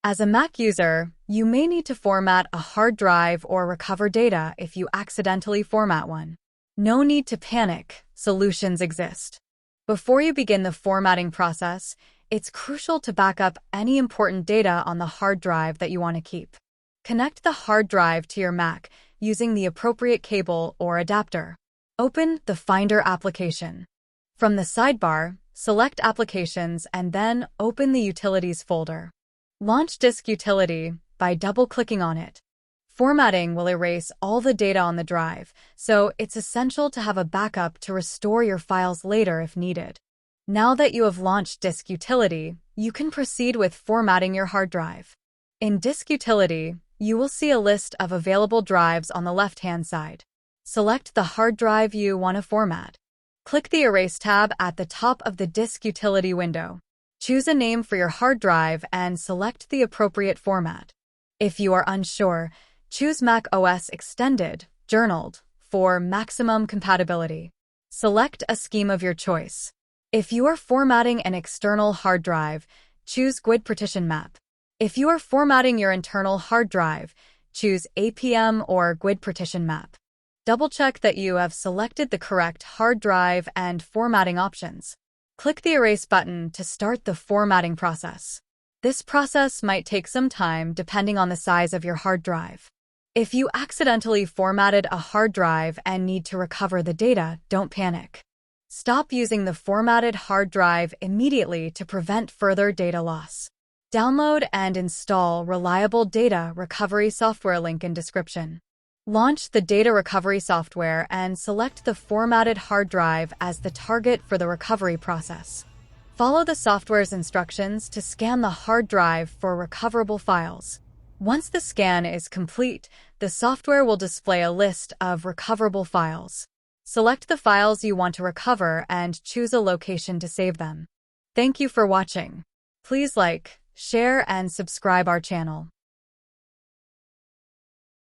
As a Mac user, you may need to format a hard drive or recover data if you accidentally format one. No need to panic, solutions exist. Before you begin the formatting process, it's crucial to back up any important data on the hard drive that you want to keep. Connect the hard drive to your Mac using the appropriate cable or adapter. Open the Finder application. From the sidebar, select Applications and then open the Utilities folder. Launch Disk Utility by double-clicking on it. Formatting will erase all the data on the drive, so it's essential to have a backup to restore your files later if needed. Now that you have launched Disk Utility, you can proceed with formatting your hard drive. In Disk Utility, you will see a list of available drives on the left-hand side. Select the hard drive you want to format. Click the Erase tab at the top of the Disk Utility window. Choose a name for your hard drive and select the appropriate format. If you are unsure, choose Mac OS Extended, Journaled, for maximum compatibility. Select a scheme of your choice. If you are formatting an external hard drive, choose GUID Partition Map. If you are formatting your internal hard drive, choose APM or GUID Partition Map. Double-check that you have selected the correct hard drive and formatting options. Click the Erase button to start the formatting process. This process might take some time depending on the size of your hard drive. If you accidentally formatted a hard drive and need to recover the data, don't panic. Stop using the formatted hard drive immediately to prevent further data loss. Download and install reliable data recovery software, link in description. Launch the data recovery software and select the formatted hard drive as the target for the recovery process. Follow the software's instructions to scan the hard drive for recoverable files. Once the scan is complete, the software will display a list of recoverable files. Select the files you want to recover and choose a location to save them. Thank you for watching. Please like, share, and subscribe our channel.